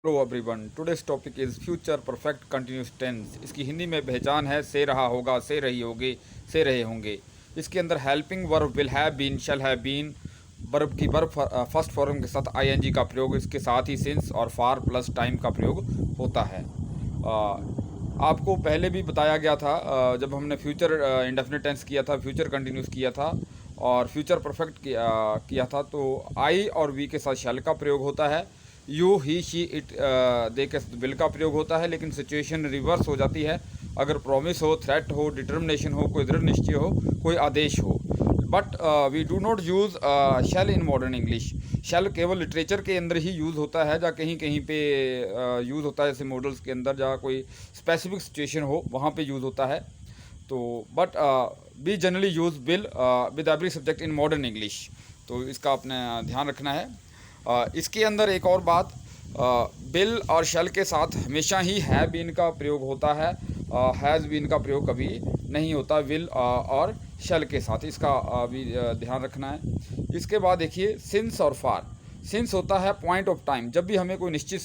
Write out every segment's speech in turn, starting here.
Hello everyone, today's topic is future perfect continuous tense. इसकी हिंदी में पहचान है से रहा होगा, से रही होगी, से रहे होंगे। इसके अंदर helping verb will have been, shall have been, verb की वर्ब फर्स्ट फॉर्म के साथ आईएनजी का प्रयोग, इसके साथ ही सिंस और फार प्लस टाइम का प्रयोग होता है। आपको पहले भी बताया गया था, जब हमने फ्यूचर इंडेफिनिट टेंस किया था, फ्यूचर कंटिन्यूस किया था और फ्यूचर परफेक्ट किया था, तो आई और वी के साथ शैल का प्रयोग होता है। You he she it they के विल का प्रयोग होता है, लेकिन सिचुएशन रिवर्स हो जाती है अगर प्रॉमिस हो, थ्रेट हो, डिटर्मिनेशन हो, कोई दृढ़ निश्चय हो, कोई आदेश हो। But we do not use shall in modern English. Shall केवल लिटरेचर के अंदर ही यूज़ होता है, जहाँ कहीं कहीं पे यूज़ होता है, जैसे मॉडल्स के अंदर जहाँ कोई स्पेसिफिक सिचुएशन हो वहाँ पे यूज़ होता है। तो but we generally use will with every subject in modern English, तो इसका अपने ध्यान रखना है। इसके अंदर एक और बात, बिल और शैल के साथ हमेशा ही हैव बीन का प्रयोग होता है, हैज़ बीन का प्रयोग कभी नहीं होता विल और शैल के साथ, इसका भी ध्यान रखना है। इसके बाद देखिए सिंस और फार। सिंस होता है पॉइंट ऑफ टाइम, जब भी हमें कोई निश्चित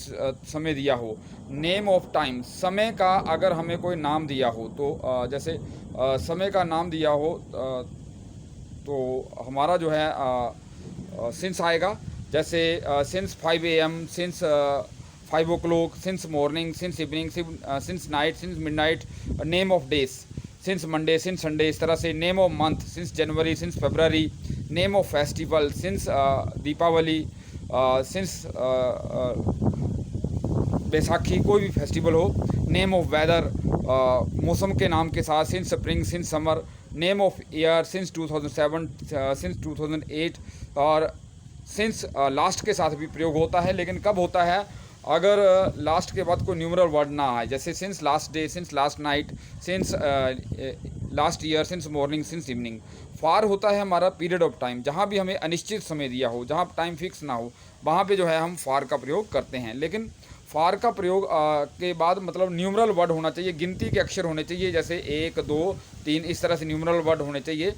समय दिया हो। नेम ऑफ टाइम, समय का अगर हमें कोई नाम दिया हो, तो जैसे समय का नाम दिया हो, तो हमारा जो है सिंस आएगा। जैसे since 5 AM, since 5 o'clock, since morning, since evening, since night, since midnight. Name of days, since Monday, since Sunday, इस तरह से। Name of month, since January, since February. Name of festival, since Deepavali, since Baisakhi, कोई भी festival हो। Name of weather, मौसम के नाम के साथ, since spring, since summer. Name of year, since 2007, since 2008। और सिंस लास्ट के साथ भी प्रयोग होता है, लेकिन कब होता है अगर लास्ट के बाद कोई न्यूमरल वर्ड ना आए, जैसे since last day, since last night, since last year, since morning, since evening. For होता है हमारा पीरियड ऑफ टाइम, जहाँ भी हमें अनिश्चित समय दिया हो, जहाँ टाइम फिक्स ना हो, वहाँ पे जो है हम फार का प्रयोग करते हैं। लेकिन फार का प्रयोग के बाद मतलब न्यूमरल वर्ड होना चाहिए, गिनती के अक्षर होने चाहिए, जैसे 1, 2, 3, इस तरह से न्यूमरल वर्ड होने चाहिए।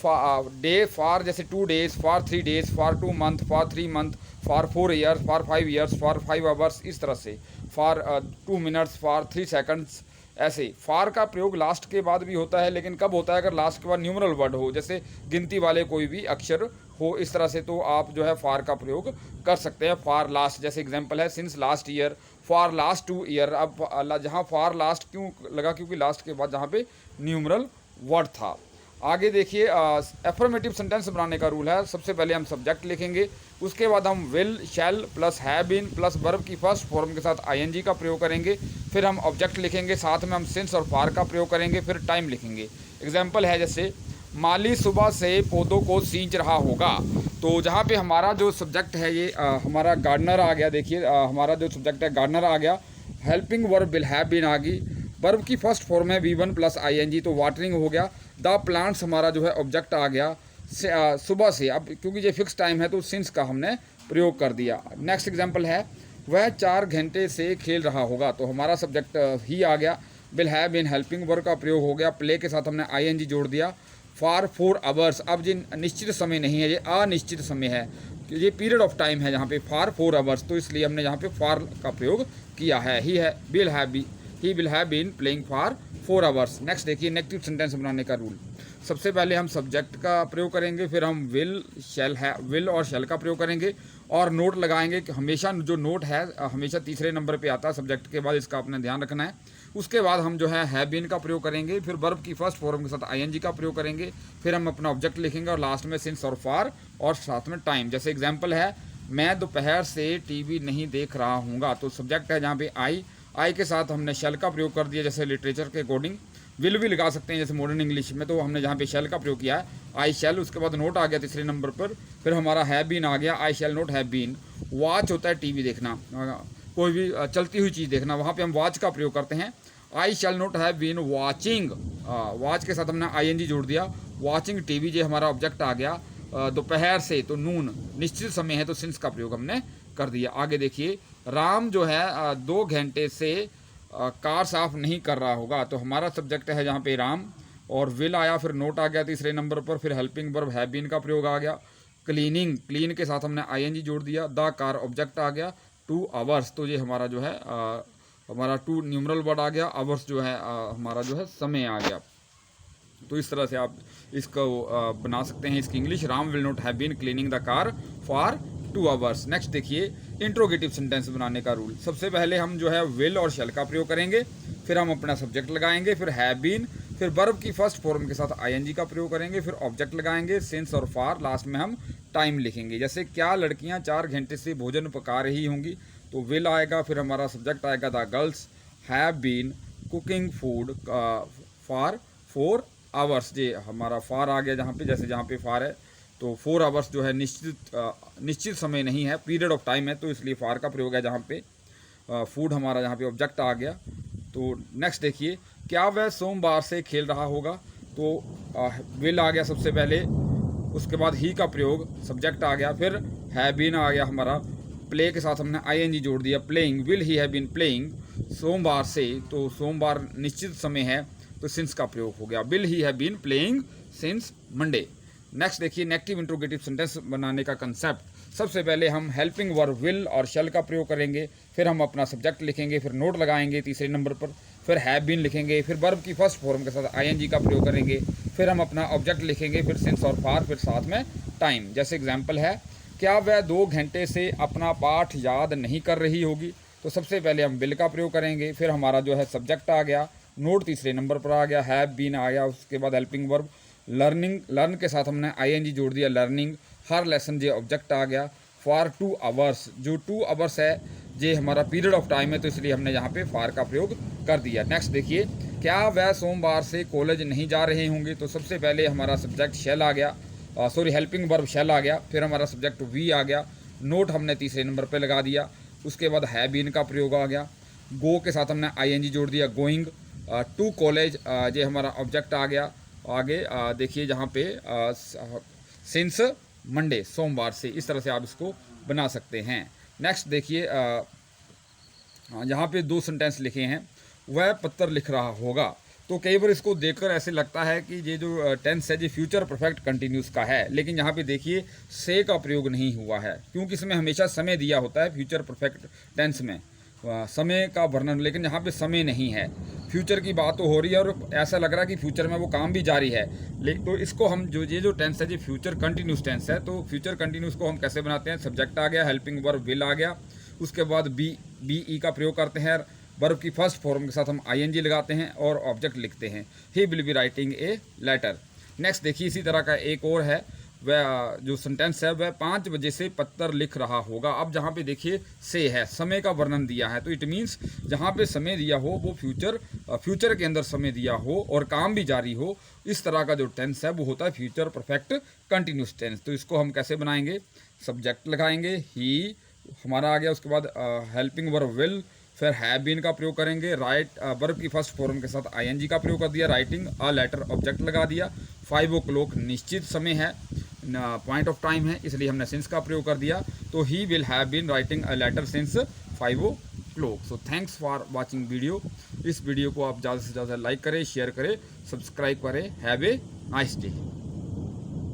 डे फार, जैसे 2 days, for 3 days, for 2 month, for 3 month, for 4 years, for 5 years, for 5 hours, इस तरह से। फॉर 2 minutes, फॉर 3 seconds, ऐसे। फार का प्रयोग लास्ट के बाद भी होता है, लेकिन कब होता है अगर लास्ट के बाद न्यूमरल वर्ड हो, जैसे गिनती वाले कोई भी अक्षर हो, इस तरह से, तो आप जो है फार का प्रयोग कर सकते हैं। फार लास्ट, जैसे एग्जांपल है since last year, for last 2 year। अब जहाँ फार लास्ट क्यों लगा, क्योंकि लास्ट के बाद जहाँ पे न्यूमरल वर्ड था। आगे देखिए, एफर्मेटिव सेंटेंस बनाने का रूल है। सबसे पहले हम सब्जेक्ट लिखेंगे, उसके बाद हम will, shall plus have been plus verb की फर्स्ट फॉर्म के साथ आईएनजी का प्रयोग करेंगे। फिर हम ऑब्जेक्ट लिखेंगे, साथ में हम सिंस और फार का प्रयोग करेंगे, फिर टाइम लिखेंगे। एग्जाम्पल है जैसे माली सुबह से पौधों को सींच रहा होगा। तो जहाँ पे हमारा जो सब्जेक्ट है ये हमारा गार्डनर आ गया। देखिए हमारा जो सब्जेक्ट है गार्डनर आ गया। Helping verb will have been आ गई, वर्ब की फर्स्ट फॉर्म है V1 प्लस आईएनजी, तो वाटरिंग हो गया। द प्लांट्स हमारा जो है ऑब्जेक्ट आ गया सुबह से, अब क्योंकि ये फिक्स टाइम है तो सिंस का हमने प्रयोग कर दिया। नेक्स्ट एग्जांपल है वह 4 घंटे से खेल रहा होगा, तो हमारा सब्जेक्ट ही आ गया। Will have been helping verb का प्रयोग हो गया, प्ले के साथ हमने आईएनजी जोड़ दिया। फॉर 4 hours, अब जिन निश्चित समय नहीं है, ये अनिश्चित समय है, ये पीरियड ऑफ टाइम है जहाँ पे फॉर 4 hours, तो इसलिए हमने यहाँ पे फॉर का प्रयोग किया है। ही है will have been playing for 4 hours। Next देखिए नेगेटिव सेंटेंस बनाने का रूल। सबसे पहले हम सब्जेक्ट का प्रयोग करेंगे, फिर हम विल और शैल का प्रयोग करेंगे और नोट लगाएंगे कि हमेशा जो नोट है हमेशा तीसरे नंबर पे आता है सब्जेक्ट के बाद, इसका अपने ध्यान रखना है। उसके बाद हम जो है हैव बीन का प्रयोग करेंगे, फिर वर्ब की फर्स्ट फॉर्म के साथ आईएनजी का प्रयोग करेंगे, फिर हम अपना ऑब्जेक्ट लिखेंगे और लास्ट में सिंस और फार और साथ में टाइम। जैसे एग्जाम्पल है मैं दोपहर से टीवी नहीं देख रहा हूँगा, तो सब्जेक्ट है जहाँ पे आई के साथ हमने शैल का प्रयोग कर दिया, जैसे लिटरेचर के अकॉर्डिंग। विल भी लगा सकते हैं जैसे मॉडर्न इंग्लिश में, तो हमने जहाँ पे शैल का प्रयोग किया है आई शैल। उसके बाद नोट आ गया तीसरे नंबर पर, फिर हमारा हैव बीन आ गया, आई shall not have been. Watch होता है टीवी देखना, कोई भी चलती हुई चीज़ देखना, वहाँ पे हम वॉच का प्रयोग करते हैं। I shall not have been watching, watch के साथ हमने आईएनजी जोड़ दिया। वॉचिंग टीवी, जो हमारा ऑब्जेक्ट आ गया। दोपहर से, तो नून निश्चित समय है, तो सिंस का प्रयोग हमने कर दिया। आगे देखिए राम जो है 2 घंटे से कार साफ नहीं कर रहा होगा, तो हमारा सब्जेक्ट है जहाँ पे राम और विल आया, फिर नोट आ गया तीसरे नंबर पर, फिर हेल्पिंग वर्ब हैव बीन का प्रयोग आ गया। क्लीनिंग, क्लीन के साथ हमने आईएनजी जोड़ दिया। द कार ऑब्जेक्ट आ गया, 2 आवर्स, तो ये हमारा जो है हमारा 2 न्यूमरल वर्ड आ गया, आवर्स जो है हमारा जो है समय आ गया। तो इस तरह से आप इसको बना सकते हैं इसकी English. Ram will not have been cleaning the car for 2 hours. Next देखिए इंट्रोगेटिव सेंटेंस बनाने का रूल। सबसे पहले हम जो है विल और शैल का प्रयोग करेंगे, फिर हम अपना सब्जेक्ट लगाएंगे, फिर हैव बीन, फिर वर्ब की फर्स्ट फॉर्म के साथ आईएनजी का प्रयोग करेंगे, फिर ऑब्जेक्ट लगाएंगे, सिंस और फॉर, लास्ट में हम टाइम लिखेंगे। जैसे क्या लड़कियां 4 घंटे से भोजन पका रही होंगी, तो विल आएगा, फिर हमारा सब्जेक्ट आएगा the girls have been cooking food for 4 hours. जे हमारा फार आ गया जहाँ पे, जैसे जहाँ पे फार है तो 4 आवर्स जो है निश्चित समय नहीं है, पीरियड ऑफ टाइम है, तो इसलिए फार का प्रयोग है जहाँ पे। फूड हमारा जहाँ पे ऑब्जेक्ट आ गया। तो नेक्स्ट देखिए, क्या वह सोमवार से खेल रहा होगा, तो विल आ गया सबसे पहले, उसके बाद ही का प्रयोग, सब्जेक्ट आ गया, फिर हैव बीन आ गया हमारा, प्ले के साथ हमने आईएनजी जोड़ दिया, playing, will he have been playing सोमवार से, तो सोमवार निश्चित समय है, तो सिंस का प्रयोग हो गया, will he have been playing since Monday. Next देखिए नेगेटिव इंट्रोगेटिव सेंटेंस बनाने का कंसेप्ट। सबसे पहले हम हेल्पिंग वर्ब विल और शैल का प्रयोग करेंगे, फिर हम अपना सब्जेक्ट लिखेंगे, फिर नोट लगाएंगे तीसरे नंबर पर, फिर हैव बीन लिखेंगे, फिर वर्ब की फर्स्ट फॉर्म के साथ आईएनजी का प्रयोग करेंगे, फिर हम अपना ऑब्जेक्ट लिखेंगे, फिर सिंस और फॉर, फिर साथ में टाइम। जैसे एग्जाम्पल है, क्या वह 2 घंटे से अपना पाठ याद नहीं कर रही होगी, तो सबसे पहले हम विल का प्रयोग करेंगे, फिर हमारा जो है सब्जेक्ट आ गया, नोट तीसरे नंबर पर आ गया, हैव बीन आ गया, उसके बाद हेल्पिंग वर्ब लर्निंग, लर्न के साथ हमने आईएनजी जोड़ दिया, लर्निंग, हर लेसन जे ऑब्जेक्ट आ गया, फॉर 2 आवर्स, जो 2 आवर्स है जे हमारा पीरियड ऑफ टाइम है, तो इसलिए हमने यहाँ पे फॉर का प्रयोग कर दिया। नेक्स्ट देखिए, क्या वह सोमवार से कॉलेज नहीं जा रहे होंगे, तो सबसे पहले हमारा सब्जेक्ट शैल आ गया, हेल्पिंग वर्ब शैल आ गया, फिर हमारा सब्जेक्ट वी आ गया, नोट हमने तीसरे नंबर पर लगा दिया, उसके बाद हैव बीन का प्रयोग आ गया, गो के साथ हमने आईएनजी जोड़ दिया, गोइंग, टू कॉलेज ये हमारा ऑब्जेक्ट आ गया। आगे देखिए जहाँ पे सिंस मंडे, सोमवार से, इस तरह से आप इसको बना सकते हैं। नेक्स्ट देखिए यहाँ पे 2 सेंटेंस लिखे हैं, वह पत्र लिख रहा होगा, तो कई बार इसको देखकर ऐसे लगता है कि ये जो टेंस है ये फ्यूचर परफेक्ट कंटिन्यूस का है, लेकिन यहाँ पे देखिए से का प्रयोग नहीं हुआ है, क्योंकि इसमें हमेशा समय दिया होता है फ्यूचर परफेक्ट टेंस में, समय का वर्णन, लेकिन यहाँ पे समय नहीं है, फ्यूचर की बात तो हो रही है और ऐसा लग रहा है कि फ्यूचर में वो काम भी जारी है। लेकिन तो इसको हम जो टेंस है, जो फ्यूचर कंटिन्यूस टेंस है, तो फ्यूचर कंटिन्यूस को हम कैसे बनाते हैं, सब्जेक्ट आ गया, हेल्पिंग वर्ब विल आ गया, उसके बाद बी ई का प्रयोग करते हैं, वर्ब की फर्स्ट फॉर्म के साथ हम आईएनजी लगाते हैं और ऑब्जेक्ट लिखते हैं, he will be writing a letter. Next देखिए इसी तरह का एक और है, वह जो सेंटेंस है वह 5 बजे से पत्र लिख रहा होगा। अब जहाँ पे देखिए से है, समय का वर्णन दिया है, तो इट मीन्स जहाँ पे समय दिया हो वो फ्यूचर के अंदर समय दिया हो और काम भी जारी हो, इस तरह का जो टेंस है वो होता है फ्यूचर परफेक्ट कंटिन्यूस टेंस। तो इसको हम कैसे बनाएंगे, सब्जेक्ट लगाएंगे, ही हमारा आ गया, उसके बाद हेल्पिंग वर्ब विल, फिर हैव बीन का प्रयोग करेंगे, राइट वर्ब की फर्स्ट फॉर्म के साथ आईएनजी का प्रयोग कर दिया, राइटिंग अ लेटर ऑब्जेक्ट लगा दिया, 5 o'clock निश्चित समय है, पॉइंट ऑफ टाइम है, इसलिए हमने सिंस का प्रयोग कर दिया, तो he will have been writing a letter since 5 o'clock। So thanks for watching video. इस वीडियो को आप ज़्यादा से ज़्यादा लाइक करें, शेयर करें, सब्सक्राइब करें। Have a nice day.